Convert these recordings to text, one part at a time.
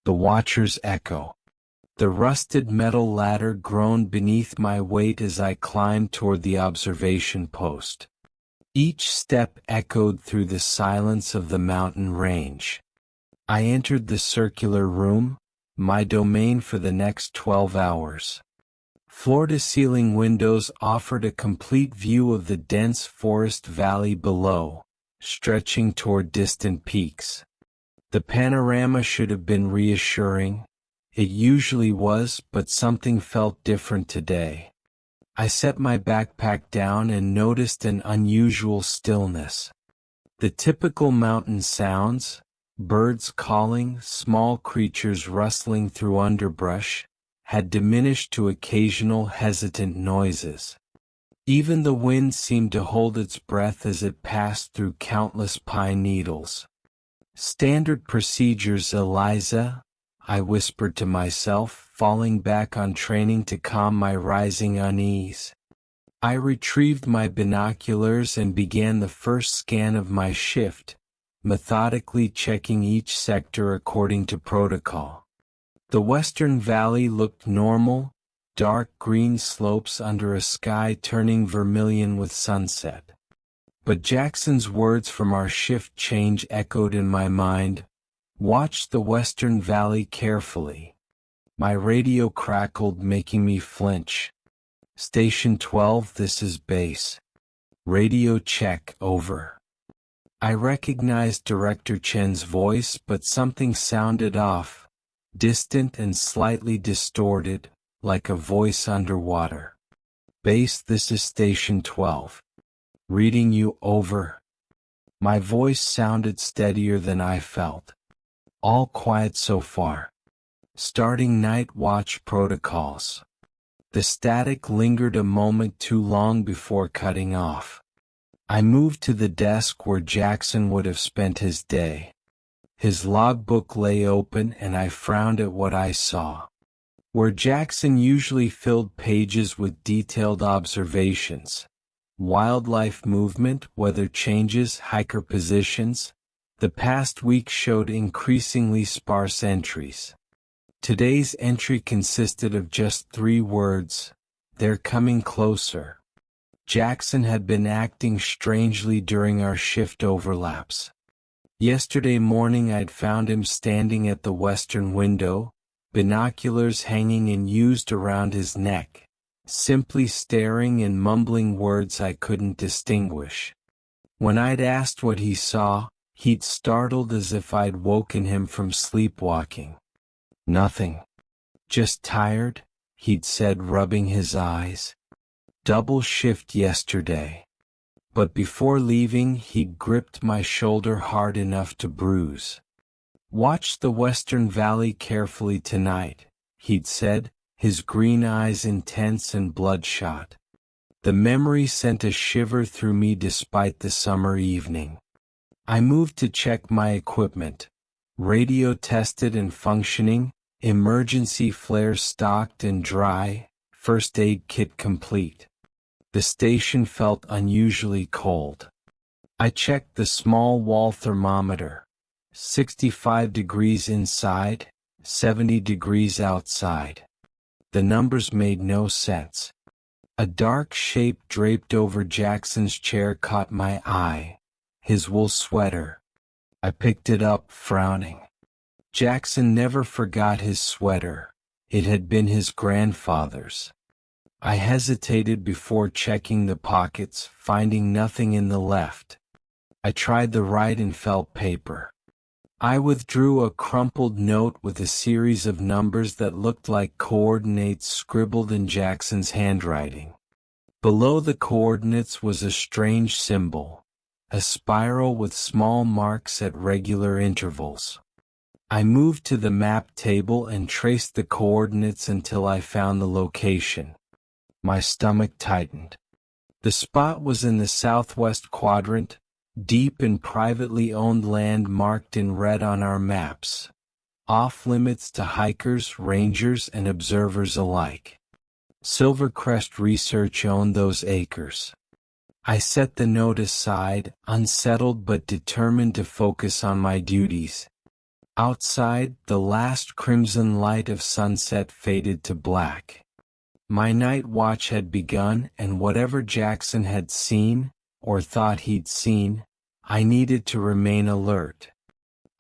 The watcher's echo. The rusted metal ladder groaned beneath my weight as I climbed toward the observation post. Each step echoed through the silence of the mountain range. I entered the circular room, my domain for the next 12 hours. Floor-to-ceiling windows offered a complete view of the dense forest valley below, stretching toward distant peaks. The panorama should have been reassuring. It usually was, but something felt different today. I set my backpack down and noticed an unusual stillness. The typical mountain sounds, birds calling, small creatures rustling through underbrush, had diminished to occasional hesitant noises. Even the wind seemed to hold its breath as it passed through countless pine needles. "Standard procedures, Eliza," I whispered to myself, falling back on training to calm my rising unease. I retrieved my binoculars and began the first scan of my shift, methodically checking each sector according to protocol. The western valley looked normal, dark green slopes under a sky turning vermilion with sunset. But Jackson's words from our shift change echoed in my mind. "Watch the western valley carefully." My radio crackled, making me flinch. "Station 12, this is base. Radio check, over." I recognized Director Chen's voice, but something sounded off, distant and slightly distorted, like a voice underwater. "Base, this is Station 12. Reading you, over." My voice sounded steadier than I felt. "All quiet so far. Starting night watch protocols." The static lingered a moment too long before cutting off. I moved to the desk where Jackson would have spent his day. His logbook lay open and I frowned at what I saw. Where Jackson usually filled pages with detailed observations, wildlife movement, weather changes, hiker positions, the past week showed increasingly sparse entries. Today's entry consisted of just 3 words: "They're coming closer." Jackson had been acting strangely during our shift overlaps. Yesterday morning I'd found him standing at the western window, binoculars hanging and used around his neck, simply staring and mumbling words I couldn't distinguish. When I'd asked what he saw, he'd startled as if I'd woken him from sleepwalking. "Nothing. Just tired," he'd said, rubbing his eyes. "Double shift yesterday." But before leaving he gripped my shoulder hard enough to bruise. "Watch the western valley carefully tonight," he'd said, his green eyes intense and bloodshot. The memory sent a shiver through me despite the summer evening. I moved to check my equipment. Radio tested and functioning, emergency flare stocked and dry, first aid kit complete. The station felt unusually cold. I checked the small wall thermometer. 65 degrees inside, 70 degrees outside. The numbers made no sense. A dark shape draped over Jackson's chair caught my eye. His wool sweater. I picked it up, frowning. Jackson never forgot his sweater. It had been his grandfather's. I hesitated before checking the pockets, finding nothing in the left. I tried the right and felt paper. I withdrew a crumpled note with a series of numbers that looked like coordinates scribbled in Jackson's handwriting. Below the coordinates was a strange symbol, a spiral with small marks at regular intervals. I moved to the map table and traced the coordinates until I found the location. My stomach tightened. The spot was in the southwest quadrant, deep in privately owned land marked in red on our maps, off-limits to hikers, rangers, and observers alike. Silvercrest Research owned those acres. I set the note aside, unsettled but determined to focus on my duties. Outside, the last crimson light of sunset faded to black. My night watch had begun, and whatever Jackson had seen, or thought he'd seen, I needed to remain alert.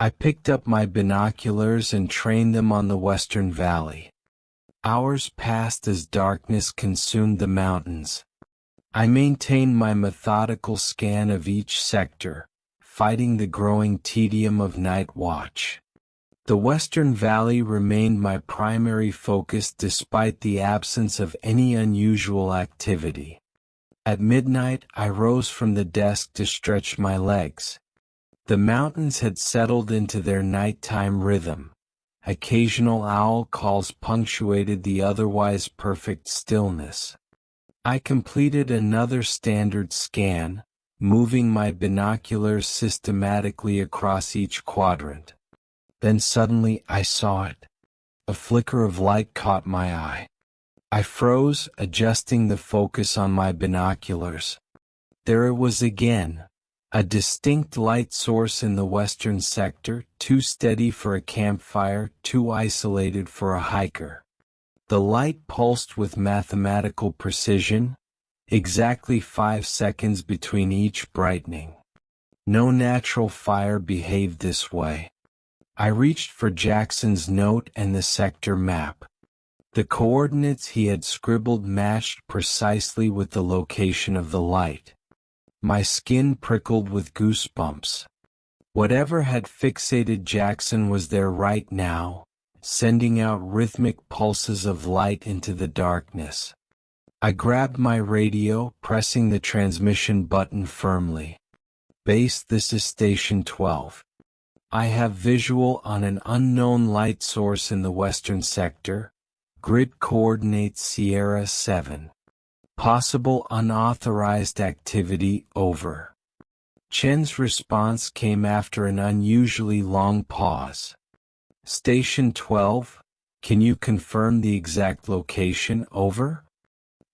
I picked up my binoculars and trained them on the Western Valley. Hours passed as darkness consumed the mountains. I maintained my methodical scan of each sector, fighting the growing tedium of night watch. The Western Valley remained my primary focus despite the absence of any unusual activity. At midnight, I rose from the desk to stretch my legs. The mountains had settled into their nighttime rhythm. Occasional owl calls punctuated the otherwise perfect stillness. I completed another standard scan, moving my binoculars systematically across each quadrant. Then suddenly I saw it. A flicker of light caught my eye. I froze, adjusting the focus on my binoculars. There it was again. A distinct light source in the western sector, too steady for a campfire, too isolated for a hiker. The light pulsed with mathematical precision, exactly 5 seconds between each brightening. No natural fire behaved this way. I reached for Jackson's note and the sector map. The coordinates he had scribbled matched precisely with the location of the light. My skin prickled with goosebumps. Whatever had fixated Jackson was there right now, sending out rhythmic pulses of light into the darkness. I grabbed my radio, pressing the transmission button firmly. "Base, this is Station 12. I have visual on an unknown light source in the western sector. Grid coordinates Sierra 7. Possible unauthorized activity, over." Chen's response came after an unusually long pause. "Station 12, can you confirm the exact location, over?"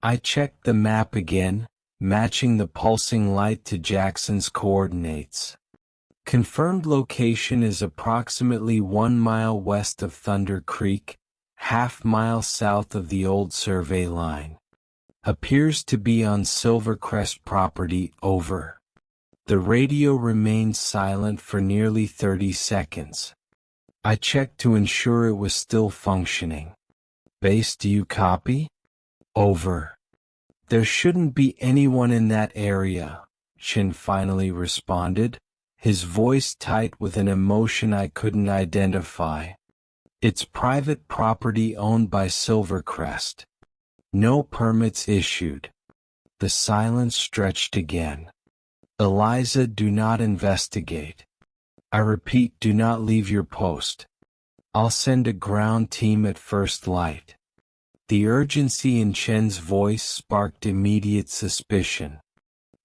I checked the map again, matching the pulsing light to Jackson's coordinates. Confirmed location is approximately 1 mile west of Thunder Creek, half-mile south of the old survey line. Appears to be on Silvercrest property, over. The radio remained silent for nearly 30 seconds. I checked to ensure it was still functioning. "Base, do you copy?" "Over." "There shouldn't be anyone in that area," Chen finally responded, his voice tight with an emotion I couldn't identify. "It's private property owned by Silvercrest. No permits issued." The silence stretched again. "Eliza, do not investigate. I repeat, do not leave your post. I'll send a ground team at first light." The urgency in Chen's voice sparked immediate suspicion.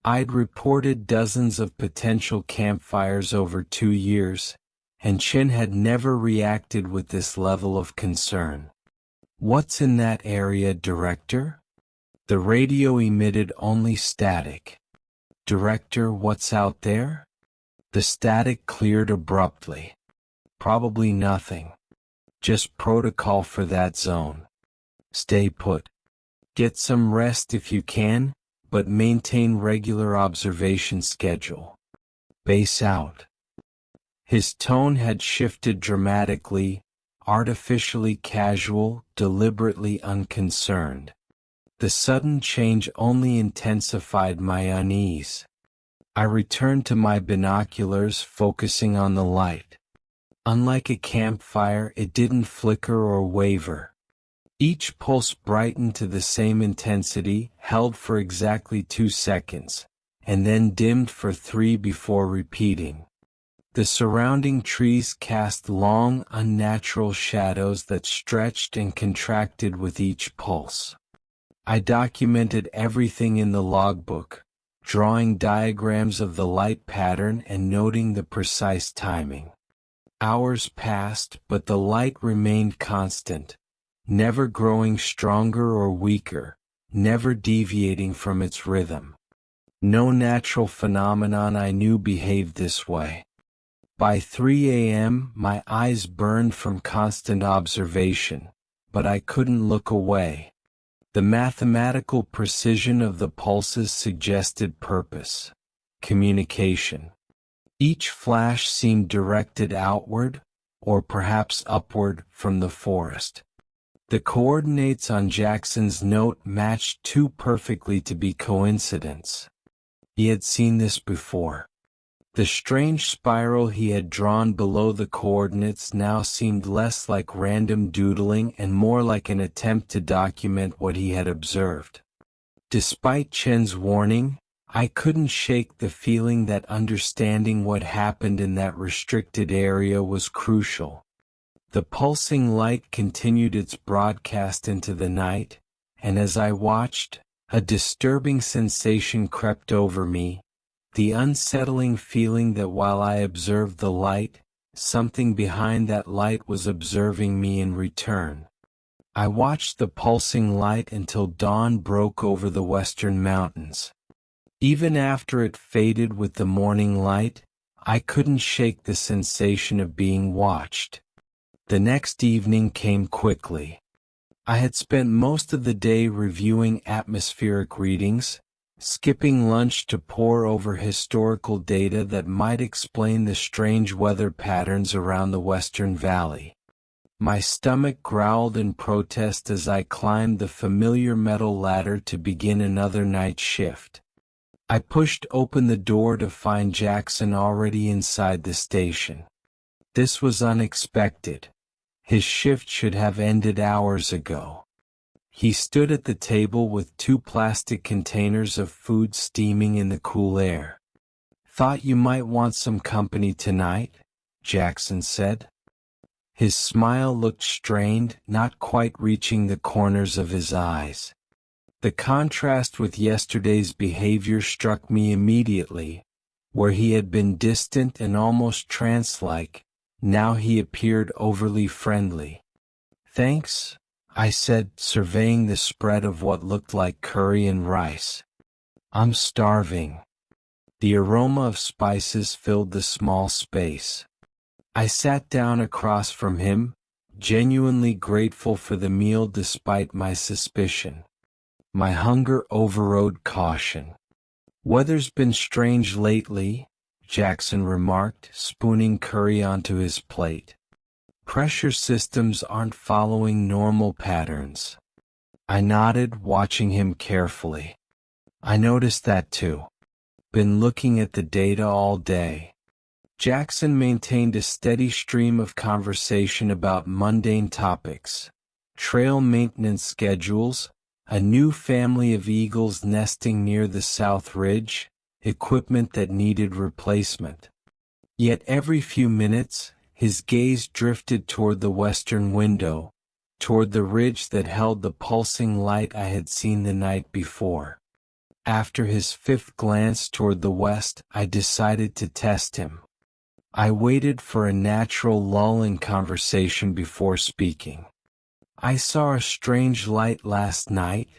I'd reported dozens of potential campfires over 2 years, and Chen had never reacted with this level of concern. "What's in that area, Director?" The radio emitted only static. "Director, what's out there?" The static cleared abruptly. "Probably nothing. Just protocol for that zone. Stay put. Get some rest if you can, but maintain regular observation schedule. Base out." His tone had shifted dramatically, artificially casual, deliberately unconcerned. The sudden change only intensified my unease. I returned to my binoculars, focusing on the light. Unlike a campfire, it didn't flicker or waver. Each pulse brightened to the same intensity, held for exactly 2 seconds, and then dimmed for 3 before repeating. The surrounding trees cast long, unnatural shadows that stretched and contracted with each pulse. I documented everything in the logbook, drawing diagrams of the light pattern and noting the precise timing. Hours passed, but the light remained constant, never growing stronger or weaker, never deviating from its rhythm. No natural phenomenon I knew behaved this way. By 3 a.m., my eyes burned from constant observation, but I couldn't look away. The mathematical precision of the pulses suggested purpose, communication. Each flash seemed directed outward, or perhaps upward, from the forest. The coordinates on Jackson's note matched too perfectly to be coincidence. He had seen this before. The strange spiral he had drawn below the coordinates now seemed less like random doodling and more like an attempt to document what he had observed. Despite Chen's warning, I couldn't shake the feeling that understanding what happened in that restricted area was crucial. The pulsing light continued its broadcast into the night, and as I watched, a disturbing sensation crept over me, the unsettling feeling that while I observed the light, something behind that light was observing me in return. I watched the pulsing light until dawn broke over the western mountains. Even after it faded with the morning light, I couldn't shake the sensation of being watched. The next evening came quickly. I had spent most of the day reviewing atmospheric readings, skipping lunch to pore over historical data that might explain the strange weather patterns around the Western Valley. My stomach growled in protest as I climbed the familiar metal ladder to begin another night shift. I pushed open the door to find Jackson already inside the station. This was unexpected. His shift should have ended hours ago. He stood at the table with 2 plastic containers of food steaming in the cool air. "Thought you might want some company tonight," Jackson said. His smile looked strained, not quite reaching the corners of his eyes. The contrast with yesterday's behavior struck me immediately. Where he had been distant and almost trance-like, now he appeared overly friendly. "Thanks," I said, surveying the spread of what looked like curry and rice. "I'm starving." The aroma of spices filled the small space. I sat down across from him, genuinely grateful for the meal despite my suspicion. My hunger overrode caution. "Weather's been strange lately," Jackson remarked, spooning curry onto his plate. "Pressure systems aren't following normal patterns." I nodded, watching him carefully. "I noticed that too. Been looking at the data all day." Jackson maintained a steady stream of conversation about mundane topics: trail maintenance schedules, a new family of eagles nesting near the South Ridge, equipment that needed replacement. Yet every few minutes, his gaze drifted toward the western window, toward the ridge that held the pulsing light I had seen the night before. After his 5th glance toward the west, I decided to test him. I waited for a natural lull in conversation before speaking. "I saw a strange light last night,"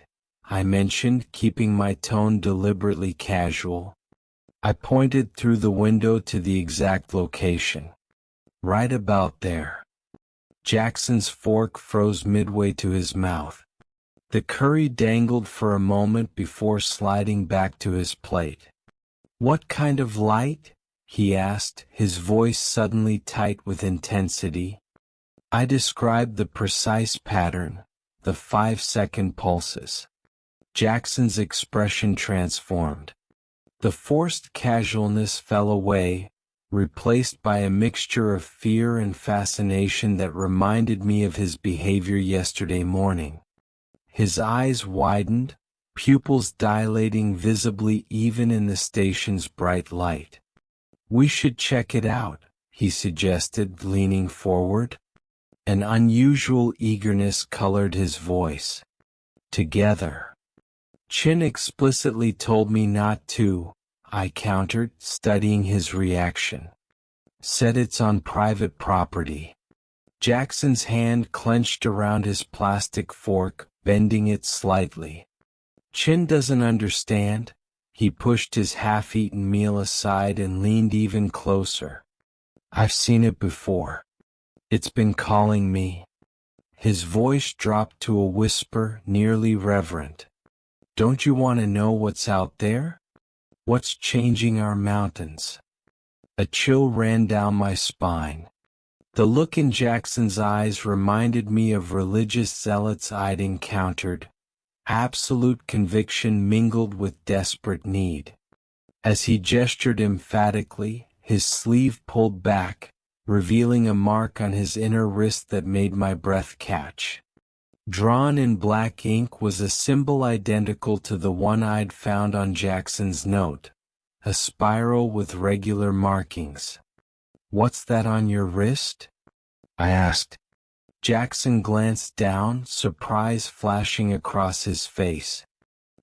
I mentioned, keeping my tone deliberately casual. I pointed through the window to the exact location. "Right about there." Jackson's fork froze midway to his mouth. The curry dangled for a moment before sliding back to his plate. "What kind of light?" he asked, his voice suddenly tight with intensity. I described the precise pattern, the 5-second pulses. Jackson's expression transformed. The forced casualness fell away, replaced by a mixture of fear and fascination that reminded me of his behavior yesterday morning. His eyes widened, pupils dilating visibly even in the station's bright light. "We should check it out," he suggested, leaning forward. An unusual eagerness colored his voice. "Together." "Chin explicitly told me not to," I countered, studying his reaction. "Said it's on private property." Jackson's hand clenched around his plastic fork, bending it slightly. "Chin doesn't understand." He pushed his half-eaten meal aside and leaned even closer. I've seen it before. It's been calling me. His voice dropped to a whisper, nearly reverent. Don't you want to know what's out there? What's changing our mountains? A chill ran down my spine. The look in Jackson's eyes reminded me of religious zealots I'd encountered. Absolute conviction mingled with desperate need. As he gestured emphatically, his sleeve pulled back, revealing a mark on his inner wrist that made my breath catch. Drawn in black ink was a symbol identical to the one I'd found on Jackson's note, a spiral with regular markings. What's that on your wrist? I asked. Jackson glanced down, surprise flashing across his face.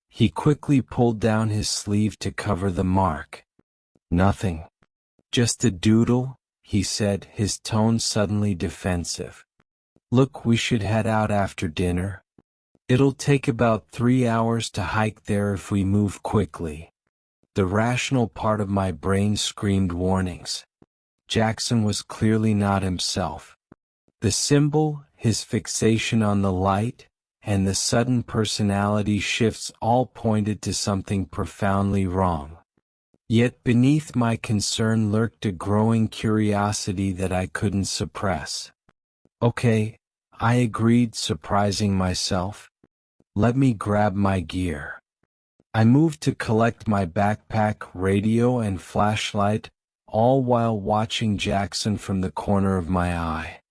He quickly pulled down his sleeve to cover the mark. Nothing. Just a doodle, he said, his tone suddenly defensive. Look, we should head out after dinner. It'll take about 3 hours to hike there if we move quickly. The rational part of my brain screamed warnings. Jackson was clearly not himself. The symbol, his fixation on the light, and the sudden personality shifts all pointed to something profoundly wrong. Yet beneath my concern lurked a growing curiosity that I couldn't suppress. Okay, I agreed, surprising myself. Let me grab my gear. I moved to collect my backpack, radio, and flashlight, all while watching Jackson from the corner of my eye.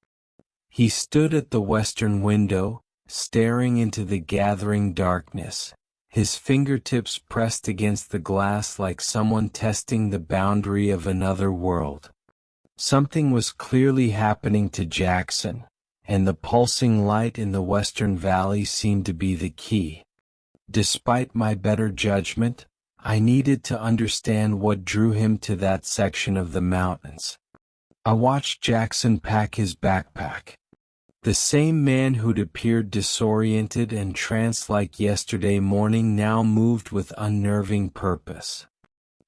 He stood at the western window, staring into the gathering darkness, his fingertips pressed against the glass like someone testing the boundary of another world. Something was clearly happening to Jackson, and the pulsing light in the western valley seemed to be the key. Despite my better judgment, I needed to understand what drew him to that section of the mountains. I watched Jackson pack his backpack. The same man who'd appeared disoriented and trance-like yesterday morning now moved with unnerving purpose.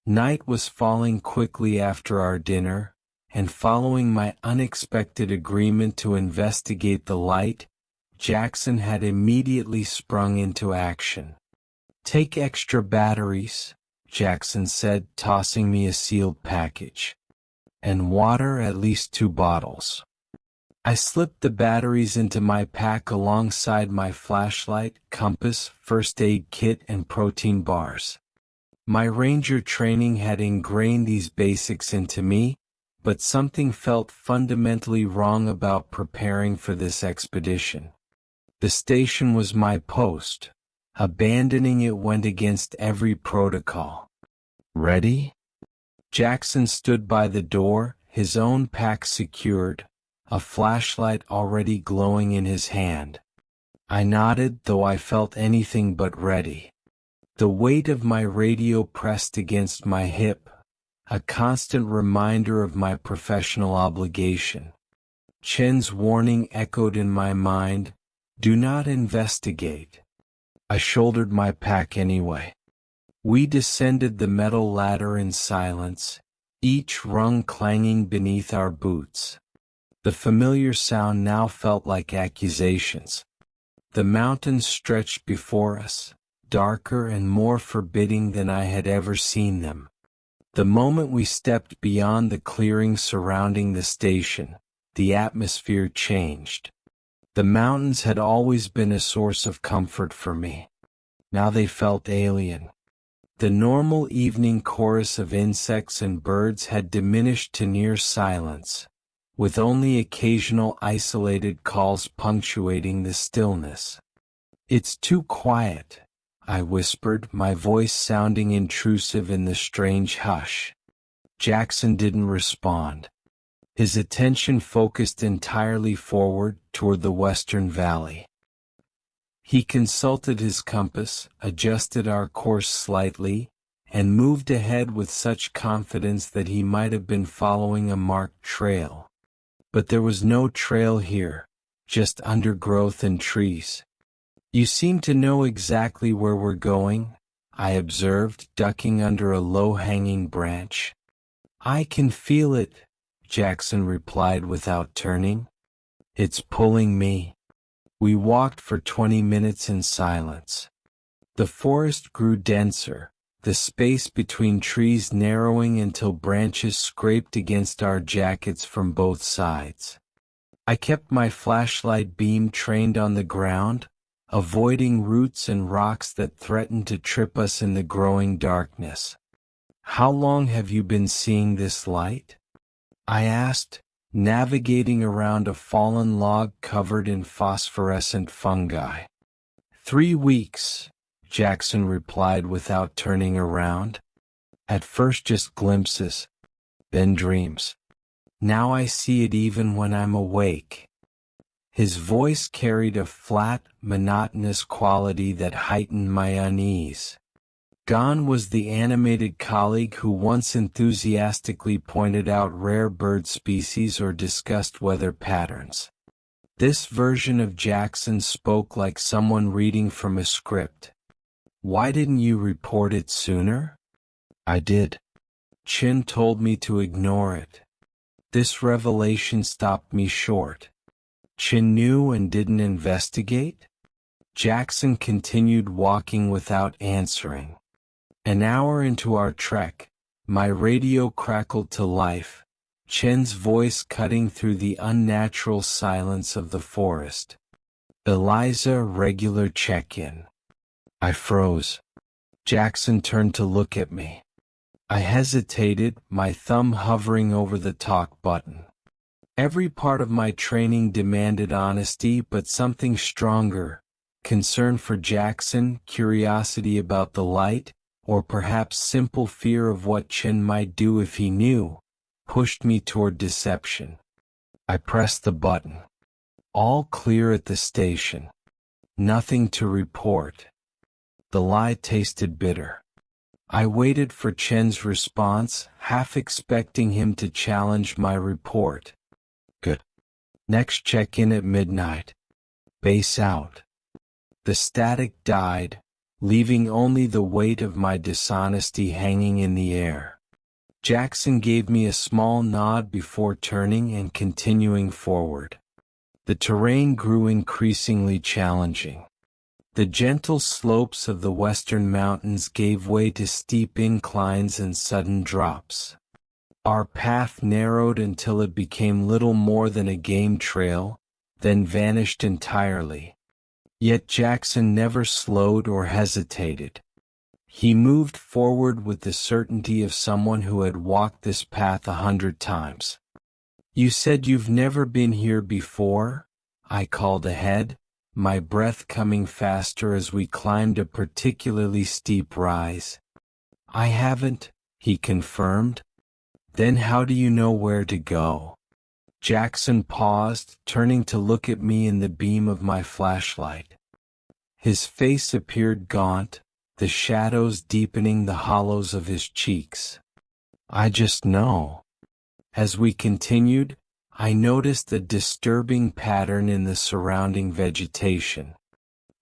Night was falling quickly after our dinner, and following my unexpected agreement to investigate the light, Jackson had immediately sprung into action. Take extra batteries, Jackson said, tossing me a sealed package. And water, at least 2 bottles. I slipped the batteries into my pack alongside my flashlight, compass, first aid kit, and protein bars. My ranger training had ingrained these basics into me, but something felt fundamentally wrong about preparing for this expedition. The station was my post. Abandoning it went against every protocol. Ready? Jackson stood by the door, his own pack secured, a flashlight already glowing in his hand. I nodded, though I felt anything but ready. The weight of my radio pressed against my hip, a constant reminder of my professional obligation. Chen's warning echoed in my mind, do not investigate. I shouldered my pack anyway. We descended the metal ladder in silence, each rung clanging beneath our boots. The familiar sound now felt like accusations. The mountains stretched before us, darker and more forbidding than I had ever seen them. The moment we stepped beyond the clearing surrounding the station, the atmosphere changed. The mountains had always been a source of comfort for me. Now they felt alien. The normal evening chorus of insects and birds had diminished to near silence, with only occasional isolated calls punctuating the stillness. It's too quiet, I whispered, my voice sounding intrusive in the strange hush. Jackson didn't respond. His attention focused entirely forward toward the western valley. He consulted his compass, adjusted our course slightly, and moved ahead with such confidence that he might have been following a marked trail. But there was no trail here, just undergrowth and trees. You seem to know exactly where we're going, I observed, ducking under a low-hanging branch. I can feel it, Jackson replied without turning. It's pulling me. We walked for 20 minutes in silence. The forest grew denser, the space between trees narrowing until branches scraped against our jackets from both sides. I kept my flashlight beam trained on the ground, avoiding roots and rocks that threatened to trip us in the growing darkness. How long have you been seeing this light? I asked, navigating around a fallen log covered in phosphorescent fungi. 3 weeks, Jackson replied without turning around. At first just glimpses, then dreams. Now I see it even when I'm awake. His voice carried a flat, monotonous quality that heightened my unease. Gone was the animated colleague who once enthusiastically pointed out rare bird species or discussed weather patterns. This version of Jackson spoke like someone reading from a script. Why didn't you report it sooner? I did. Chin told me to ignore it. This revelation stopped me short. Chin knew and didn't investigate? Jackson continued walking without answering. An hour into our trek, my radio crackled to life, Chen's voice cutting through the unnatural silence of the forest. Eliza, regular check-in. I froze. Jackson turned to look at me. I hesitated, my thumb hovering over the talk button. Every part of my training demanded honesty, but something stronger, concern for Jackson, curiosity about the light, or perhaps simple fear of what Chin might do if he knew, pushed me toward deception. I pressed the button. All clear at the station. Nothing to report. The lie tasted bitter. I waited for Chen's response, half expecting him to challenge my report. Good. Next check-in at midnight. Base out. The static died, leaving only the weight of my dishonesty hanging in the air. Jackson gave me a small nod before turning and continuing forward. The terrain grew increasingly challenging. The gentle slopes of the western mountains gave way to steep inclines and sudden drops. Our path narrowed until it became little more than a game trail, then vanished entirely. Yet Jackson never slowed or hesitated. He moved forward with the certainty of someone who had walked this path 100 times. You said you've never been here before? I called ahead, my breath coming faster as we climbed a particularly steep rise. I haven't, he confirmed. Then how do you know where to go? Jackson paused, turning to look at me in the beam of my flashlight. His face appeared gaunt, the shadows deepening the hollows of his cheeks. I just know. As we continued, I noticed a disturbing pattern in the surrounding vegetation.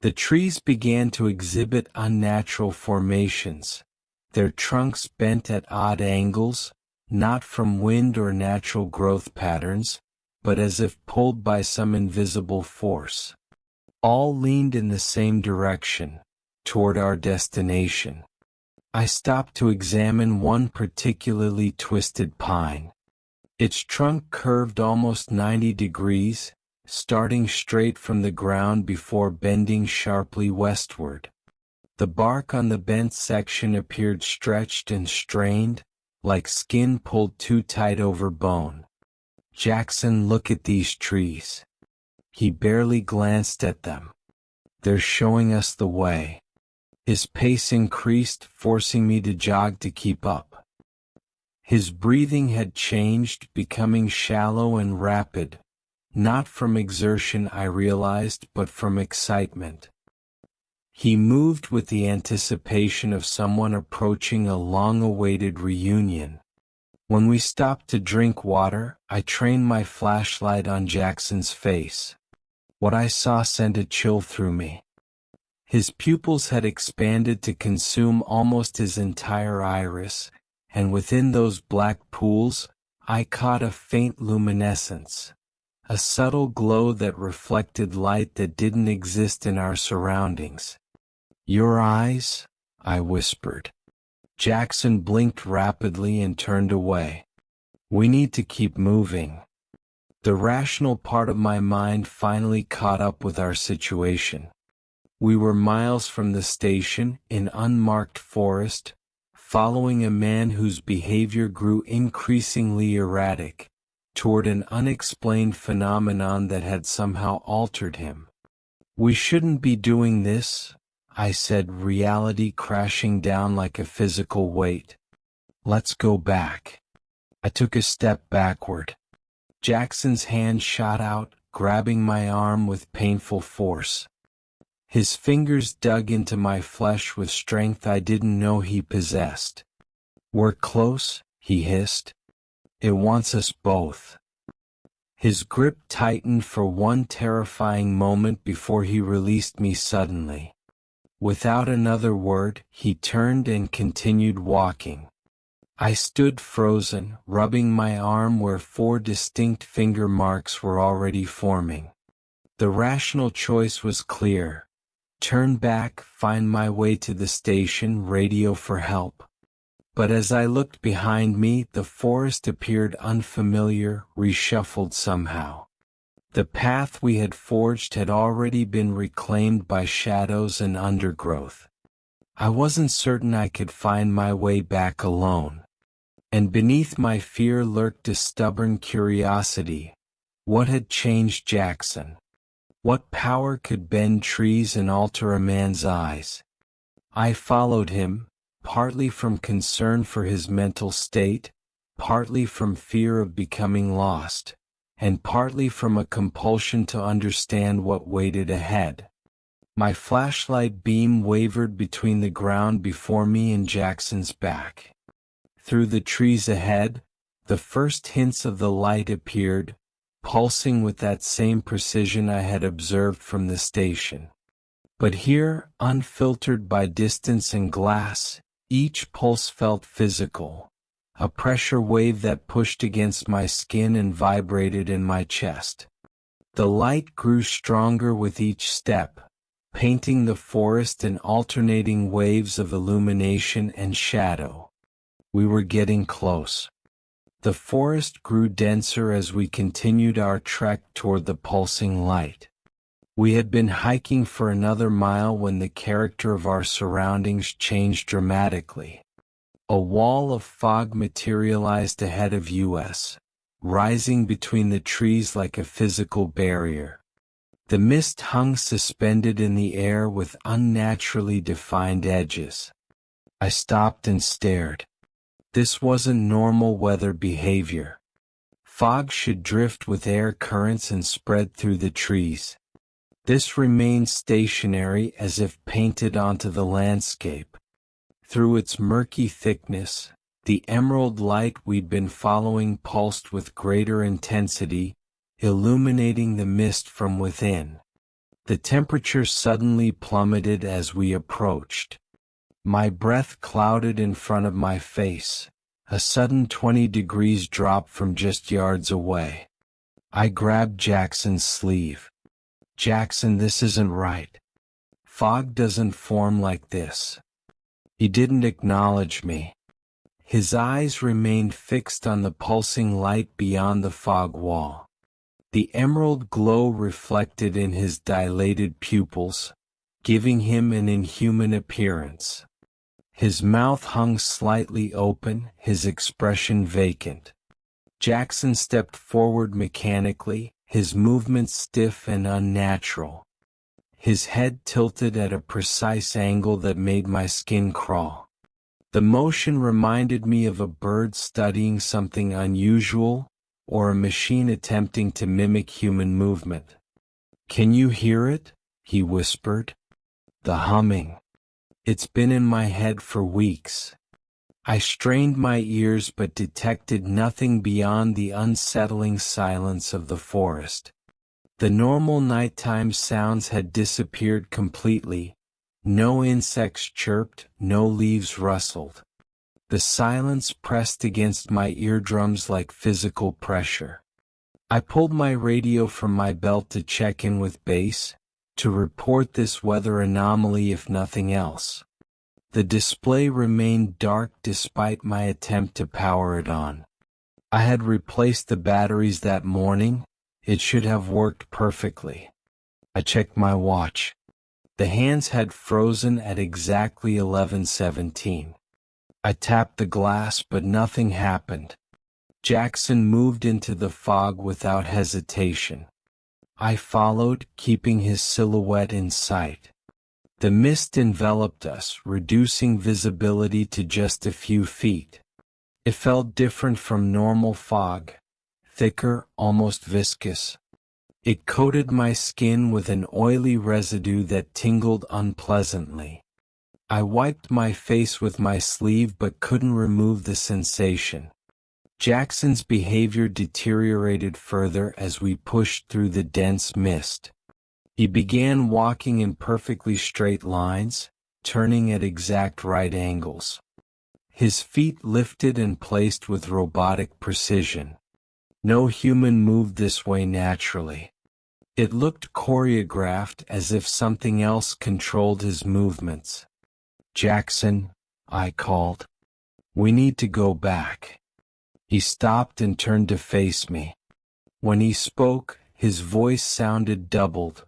The trees began to exhibit unnatural formations, their trunks bent at odd angles, not from wind or natural growth patterns, but as if pulled by some invisible force. All leaned in the same direction, toward our destination. I stopped to examine one particularly twisted pine. Its trunk curved almost 90 degrees, starting straight from the ground before bending sharply westward. The bark on the bent section appeared stretched and strained, like skin pulled too tight over bone. Jackson, look at these trees. He barely glanced at them. They're showing us the way. His pace increased, forcing me to jog to keep up. His breathing had changed, becoming shallow and rapid, not from exertion I realized, but from excitement. He moved with the anticipation of someone approaching a long-awaited reunion. When we stopped to drink water, I trained my flashlight on Jackson's face. What I saw sent a chill through me. His pupils had expanded to consume almost his entire iris, and within those black pools, I caught a faint luminescence, a subtle glow that reflected light that didn't exist in our surroundings. "Your eyes?" I whispered. Jackson blinked rapidly and turned away. "We need to keep moving." The rational part of my mind finally caught up with our situation. We were miles from the station, in unmarked forest, following a man whose behavior grew increasingly erratic, toward an unexplained phenomenon that had somehow altered him. "We shouldn't be doing this," I said, reality crashing down like a physical weight. "Let's go back." I took a step backward. Jackson's hand shot out, grabbing my arm with painful force. His fingers dug into my flesh with strength I didn't know he possessed. "We're close," he hissed. "It wants us both." His grip tightened for one terrifying moment before he released me suddenly. Without another word, he turned and continued walking. I stood frozen, rubbing my arm where 4 distinct finger marks were already forming. The rational choice was clear. Turn back, find my way to the station, radio for help. But as I looked behind me, the forest appeared unfamiliar, reshuffled somehow. The path we had forged had already been reclaimed by shadows and undergrowth. I wasn't certain I could find my way back alone. And beneath my fear lurked a stubborn curiosity. What had changed Jackson? What power could bend trees and alter a man's eyes? I followed him, partly from concern for his mental state, partly from fear of becoming lost, and partly from a compulsion to understand what waited ahead. My flashlight beam wavered between the ground before me and Jackson's back. Through the trees ahead, the first hints of the light appeared, pulsing with that same precision I had observed from the station. But here, unfiltered by distance and glass, each pulse felt physical, a pressure wave that pushed against my skin and vibrated in my chest. The light grew stronger with each step, painting the forest in alternating waves of illumination and shadow. We were getting close. The forest grew denser as we continued our trek toward the pulsing light. We had been hiking for another mile when the character of our surroundings changed dramatically. A wall of fog materialized ahead of us, rising between the trees like a physical barrier. The mist hung suspended in the air with unnaturally defined edges. I stopped and stared. This wasn't normal weather behavior. Fog should drift with air currents and spread through the trees. This remained stationary as if painted onto the landscape. Through its murky thickness, the emerald light we'd been following pulsed with greater intensity, illuminating the mist from within. The temperature suddenly plummeted as we approached. My breath clouded in front of my face, a sudden 20 degrees drop from just yards away. I grabbed Jackson's sleeve. "Jackson, this isn't right. Fog doesn't form like this." He didn't acknowledge me. His eyes remained fixed on the pulsing light beyond the fog wall. The emerald glow reflected in his dilated pupils, giving him an inhuman appearance. His mouth hung slightly open, his expression vacant. Jackson stepped forward mechanically, his movements stiff and unnatural. His head tilted at a precise angle that made my skin crawl. The motion reminded me of a bird studying something unusual, or a machine attempting to mimic human movement. "Can you hear it?" he whispered. "The humming. It's been in my head for weeks." I strained my ears but detected nothing beyond the unsettling silence of the forest. The normal nighttime sounds had disappeared completely. No insects chirped, no leaves rustled. The silence pressed against my eardrums like physical pressure. I pulled my radio from my belt to check in with base, to report this weather anomaly if nothing else. The display remained dark despite my attempt to power it on. I had replaced the batteries that morning. It should have worked perfectly. I checked my watch. The hands had frozen at exactly 11:17. I tapped the glass but nothing happened. Jackson moved into the fog without hesitation. I followed, keeping his silhouette in sight. The mist enveloped us, reducing visibility to just a few feet. It felt different from normal fog, thicker, almost viscous. It coated my skin with an oily residue that tingled unpleasantly. I wiped my face with my sleeve but couldn't remove the sensation. Jackson's behavior deteriorated further as we pushed through the dense mist. He began walking in perfectly straight lines, turning at exact right angles. His feet lifted and placed with robotic precision. No human moved this way naturally. It looked choreographed, as if something else controlled his movements. "Jackson," I called. "We need to go back." He stopped and turned to face me. When he spoke, his voice sounded doubled,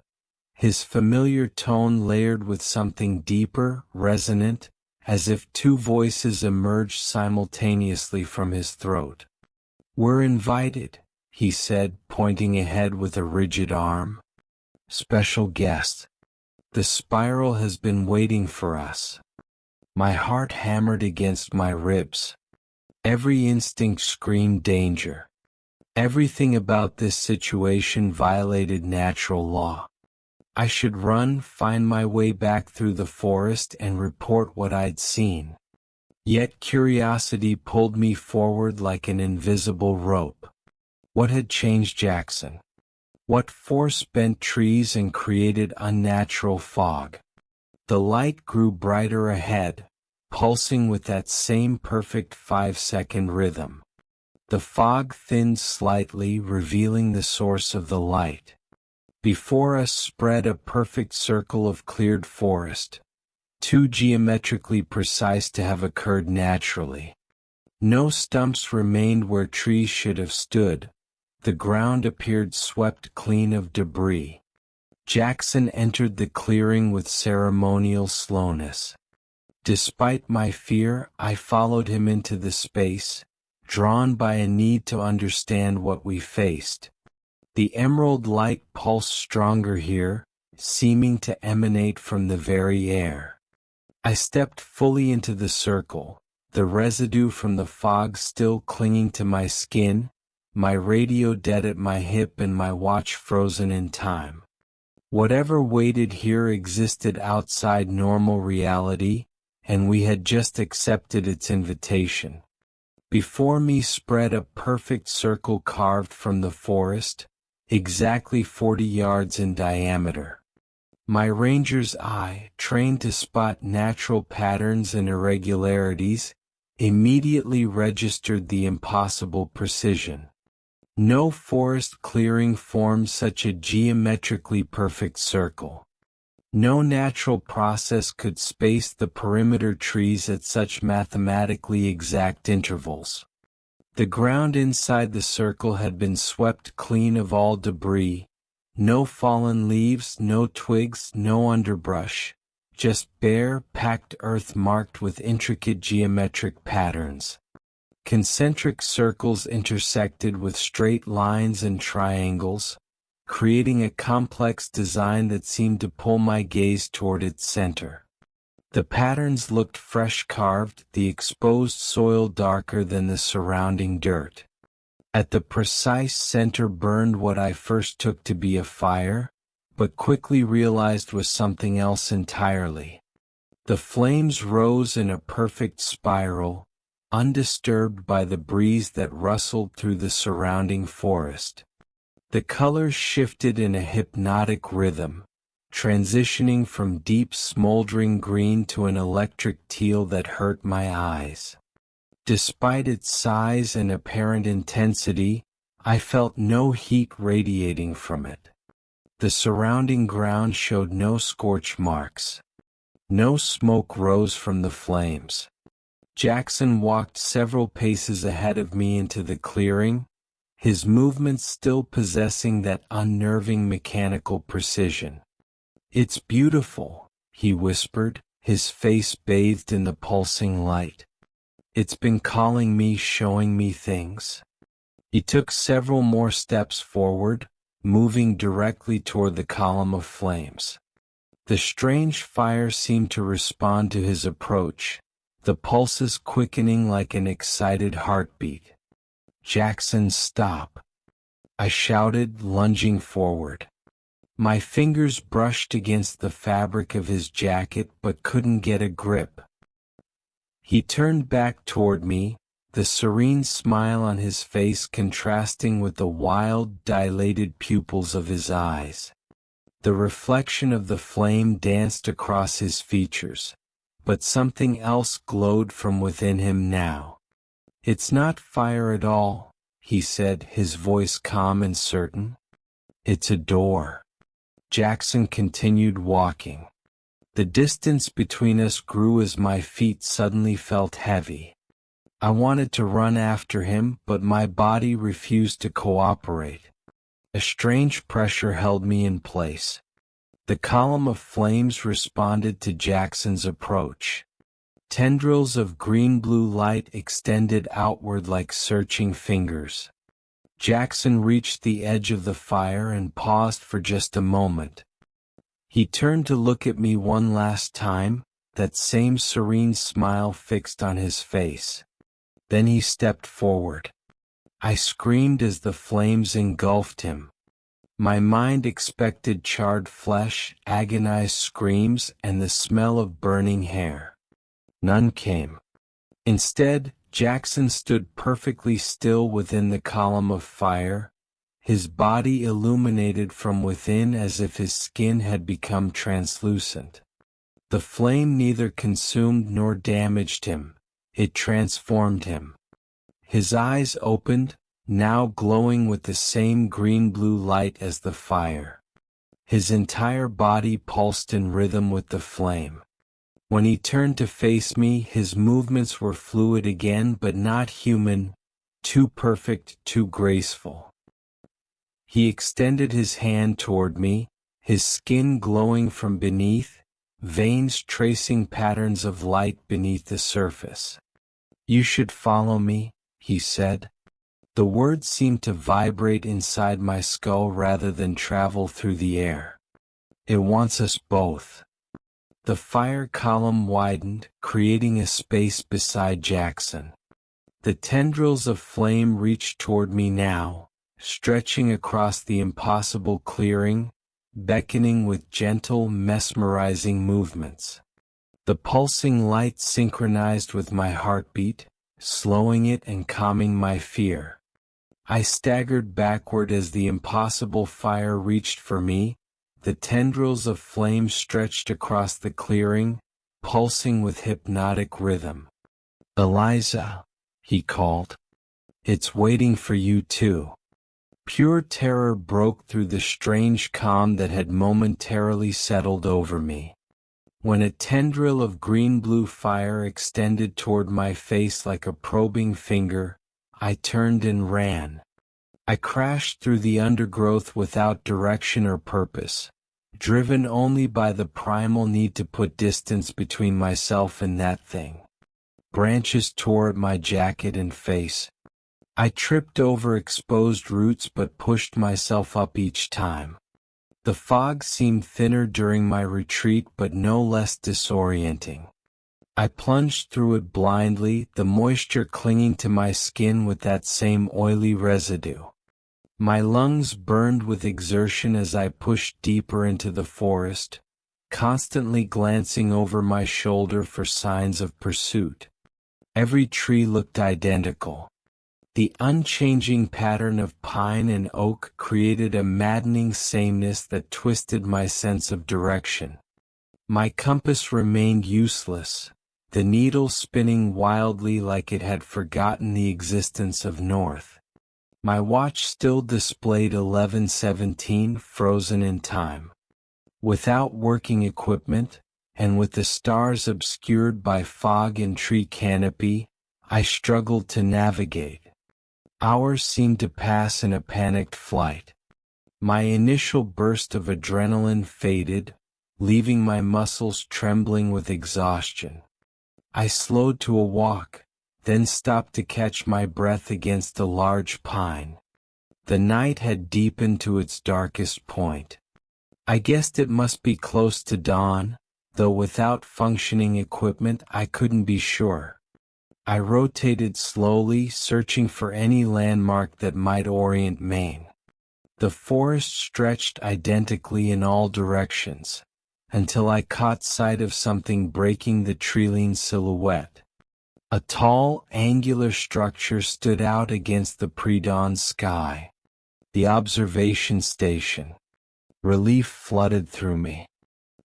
his familiar tone layered with something deeper, resonant, as if two voices emerged simultaneously from his throat. "We're invited," he said, pointing ahead with a rigid arm. "Special guest. The spiral has been waiting for us." My heart hammered against my ribs. Every instinct screamed danger. Everything about this situation violated natural law. I should run, find my way back through the forest and report what I'd seen. Yet curiosity pulled me forward like an invisible rope. What had changed Jackson? What force bent trees and created unnatural fog? The light grew brighter ahead, pulsing with that same perfect 5-second rhythm. The fog thinned slightly, revealing the source of the light. Before us spread a perfect circle of cleared forest, too geometrically precise to have occurred naturally. No stumps remained where trees should have stood. The ground appeared swept clean of debris. Jackson entered the clearing with ceremonial slowness. Despite my fear, I followed him into the space, drawn by a need to understand what we faced. The emerald light pulsed stronger here, seeming to emanate from the very air. I stepped fully into the circle, the residue from the fog still clinging to my skin, my radio dead at my hip and my watch frozen in time. Whatever waited here existed outside normal reality, and we had just accepted its invitation. Before me spread a perfect circle carved from the forest, exactly 40 yards in diameter. My ranger's eye, trained to spot natural patterns and irregularities, immediately registered the impossible precision. No forest clearing formed such a geometrically perfect circle. No natural process could space the perimeter trees at such mathematically exact intervals. The ground inside the circle had been swept clean of all debris, no fallen leaves, no twigs, no underbrush, just bare, packed earth marked with intricate geometric patterns. Concentric circles intersected with straight lines and triangles, creating a complex design that seemed to pull my gaze toward its center. The patterns looked fresh carved, the exposed soil darker than the surrounding dirt. At the precise center burned what I first took to be a fire, but quickly realized was something else entirely. The flames rose in a perfect spiral, undisturbed by the breeze that rustled through the surrounding forest. The colors shifted in a hypnotic rhythm, transitioning from deep smoldering green to an electric teal that hurt my eyes. Despite its size and apparent intensity, I felt no heat radiating from it. The surrounding ground showed no scorch marks. No smoke rose from the flames. Jackson walked several paces ahead of me into the clearing, his movements still possessing that unnerving mechanical precision. "It's beautiful," he whispered, his face bathed in the pulsing light. "It's been calling me, showing me things." He took several more steps forward, moving directly toward the column of flames. The strange fire seemed to respond to his approach, the pulses quickening like an excited heartbeat. "Jackson, stop!" I shouted, lunging forward. My fingers brushed against the fabric of his jacket but couldn't get a grip. He turned back toward me, the serene smile on his face contrasting with the wild, dilated pupils of his eyes. The reflection of the flame danced across his features, but something else glowed from within him now. "It's not fire at all," he said, his voice calm and certain. "It's a door." Jackson continued walking. The distance between us grew as my feet suddenly felt heavy. I wanted to run after him, but my body refused to cooperate. A strange pressure held me in place. The column of flames responded to Jackson's approach. Tendrils of green-blue light extended outward like searching fingers. Jackson reached the edge of the fire and paused for just a moment. He turned to look at me one last time, that same serene smile fixed on his face. Then he stepped forward. I screamed as the flames engulfed him. My mind expected charred flesh, agonized screams, and the smell of burning hair. None came. Instead, Jackson stood perfectly still within the column of fire, his body illuminated from within as if his skin had become translucent. The flame neither consumed nor damaged him, it transformed him. His eyes opened, now glowing with the same green-blue light as the fire. His entire body pulsed in rhythm with the flame. When he turned to face me, his movements were fluid again but not human, too perfect, too graceful. He extended his hand toward me, his skin glowing from beneath, veins tracing patterns of light beneath the surface. "You should follow me," he said. The words seemed to vibrate inside my skull rather than travel through the air. "It wants us both." The fire column widened, creating a space beside Jackson. The tendrils of flame reached toward me now, stretching across the impossible clearing, beckoning with gentle, mesmerizing movements. The pulsing light synchronized with my heartbeat, slowing it and calming my fear. I staggered backward as the impossible fire reached for me, the tendrils of flame stretched across the clearing, pulsing with hypnotic rhythm. "Eliza," he called. "It's waiting for you too." Pure terror broke through the strange calm that had momentarily settled over me. When a tendril of green-blue fire extended toward my face like a probing finger, I turned and ran. I crashed through the undergrowth without direction or purpose, driven only by the primal need to put distance between myself and that thing. Branches tore at my jacket and face. I tripped over exposed roots but pushed myself up each time. The fog seemed thinner during my retreat but no less disorienting. I plunged through it blindly, the moisture clinging to my skin with that same oily residue. My lungs burned with exertion as I pushed deeper into the forest, constantly glancing over my shoulder for signs of pursuit. Every tree looked identical. The unchanging pattern of pine and oak created a maddening sameness that twisted my sense of direction. My compass remained useless. the needle spinning wildly like it had forgotten the existence of north. My watch still displayed 11:17, frozen in time. Without working equipment, and with the stars obscured by fog and tree canopy, I struggled to navigate. Hours seemed to pass in a panicked flight. My initial burst of adrenaline faded, leaving my muscles trembling with exhaustion. I slowed to a walk, then stopped to catch my breath against a large pine. The night had deepened to its darkest point. I guessed it must be close to dawn, though without functioning equipment I couldn't be sure. I rotated slowly, searching for any landmark that might orient Maine. The forest stretched identically in all directions, until I caught sight of something breaking the tree-line silhouette. A tall, angular structure stood out against the pre-dawn sky. The observation station. Relief flooded through me.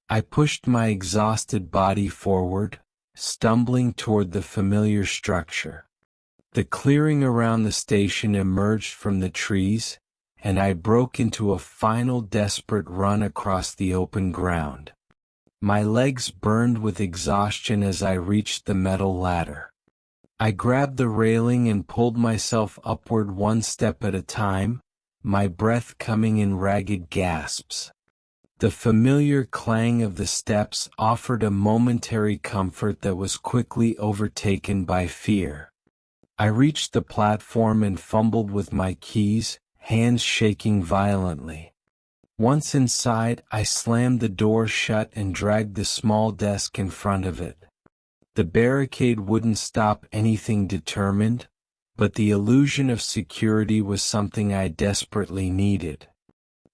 I pushed my exhausted body forward, stumbling toward the familiar structure. The clearing around the station emerged from the trees, and I broke into a final desperate run across the open ground. My legs burned with exhaustion as I reached the metal ladder. I grabbed the railing and pulled myself upward one step at a time, my breath coming in ragged gasps. The familiar clang of the steps offered a momentary comfort that was quickly overtaken by fear. I reached the platform and fumbled with my keys, hands shaking violently. Once inside, I slammed the door shut and dragged the small desk in front of it. The barricade wouldn't stop anything determined, but the illusion of security was something I desperately needed.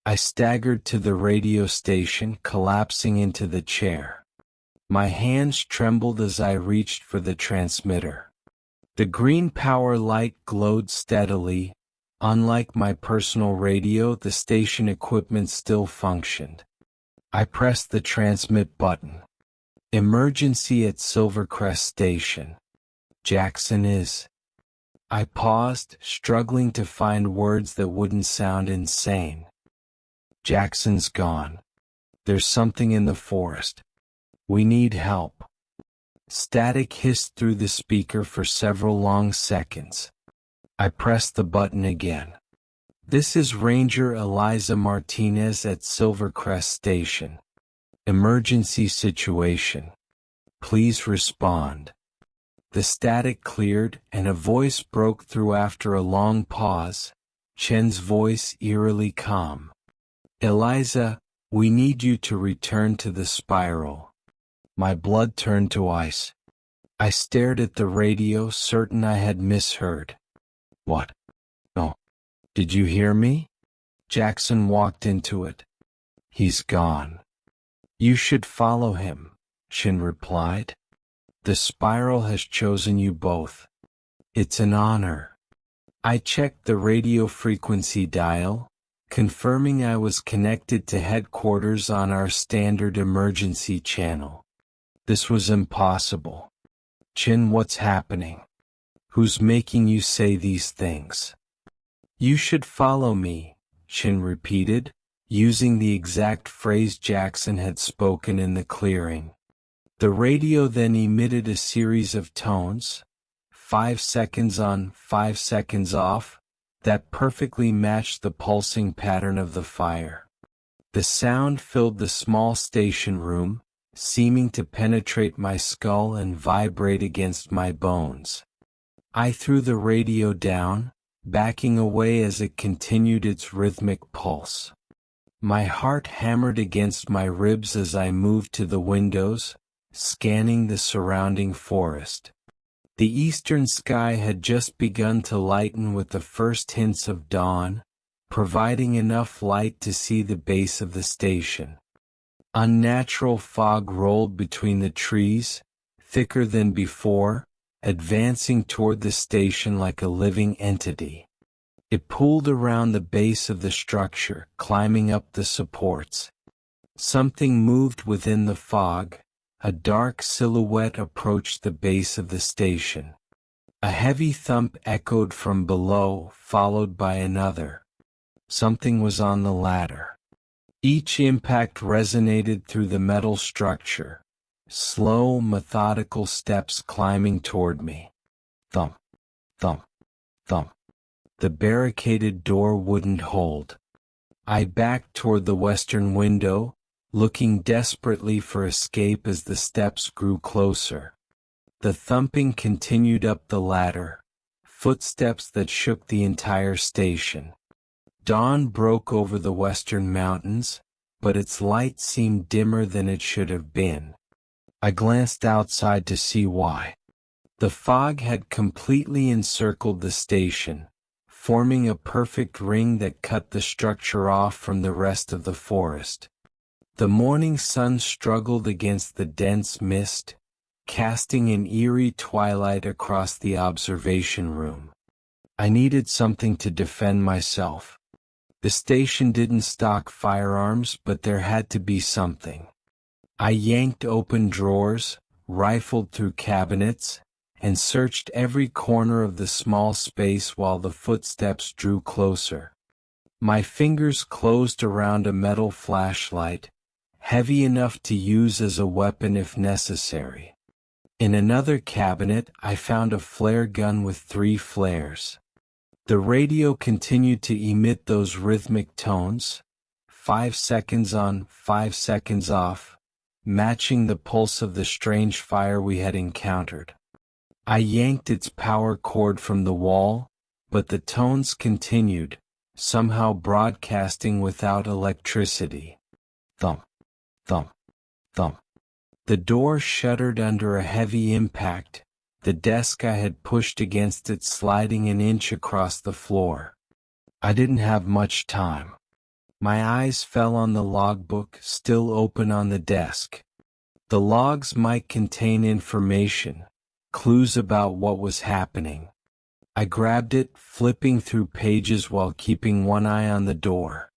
I staggered to the radio station, collapsing into the chair. My hands trembled as I reached for the transmitter. The green power light glowed steadily. Unlike my personal radio, the station equipment still functioned. I pressed the transmit button. Emergency at Silvercrest Station. Jackson is. I paused, struggling to find words that wouldn't sound insane. Jackson's gone. There's something in the forest. We need help. Static hissed through the speaker for several long seconds. I pressed the button again. This is Ranger Eliza Martinez at Silvercrest Station. Emergency situation. Please respond. The static cleared, and a voice broke through after a long pause, Chen's voice eerily calm. Eliza, we need you to return to the spiral. My blood turned to ice. I stared at the radio, certain I had misheard. What? Oh, did you hear me? Jackson walked into it. He's gone. You should follow him, Chen replied. The spiral has chosen you both. It's an honor. I checked the radio frequency dial, confirming I was connected to headquarters on our standard emergency channel. This was impossible. Chen, what's happening? Who's making you say these things? You should follow me, Chen repeated, using the exact phrase Jackson had spoken in the clearing. The radio then emitted a series of tones, 5 seconds on, 5 seconds off, that perfectly matched the pulsing pattern of the fire. The sound filled the small station room, seeming to penetrate my skull and vibrate against my bones. I threw the radio down, backing away as it continued its rhythmic pulse. My heart hammered against my ribs as I moved to the windows, scanning the surrounding forest. The eastern sky had just begun to lighten with the first hints of dawn, providing enough light to see the base of the station. Unnatural fog rolled between the trees, thicker than before, advancing toward the station like a living entity. It pulled around the base of the structure, climbing up the supports. Something moved within the fog, A dark silhouette approached the base of the station. A heavy thump echoed from below, followed by another. Something was on the ladder. Each impact resonated through the metal structure. Slow, methodical steps climbing toward me. Thump, thump, thump. The barricaded door wouldn't hold. I backed toward the western window, looking desperately for escape as the steps grew closer. The thumping continued up the ladder, footsteps that shook the entire station. Dawn broke over the western mountains, but its light seemed dimmer than it should have been. I glanced outside to see why. The fog had completely encircled the station, forming a perfect ring that cut the structure off from the rest of the forest. The morning sun struggled against the dense mist, casting an eerie twilight across the observation room. I needed something to defend myself. The station didn't stock firearms, but there had to be something. I yanked open drawers, rifled through cabinets, and searched every corner of the small space while the footsteps drew closer. My fingers closed around a metal flashlight, heavy enough to use as a weapon if necessary. In another cabinet, I found a flare gun with 3 flares. The radio continued to emit those rhythmic tones, 5 seconds on, 5 seconds off, matching the pulse of the strange fire we had encountered. I yanked its power cord from the wall, but the tones continued, somehow broadcasting without electricity. Thump, thump, thump. The door shuddered under a heavy impact, the desk I had pushed against it sliding an inch across the floor. I didn't have much time. My eyes fell on the logbook still open on the desk. The logs might contain information, clues about what was happening. I grabbed it, flipping through pages while keeping one eye on the door.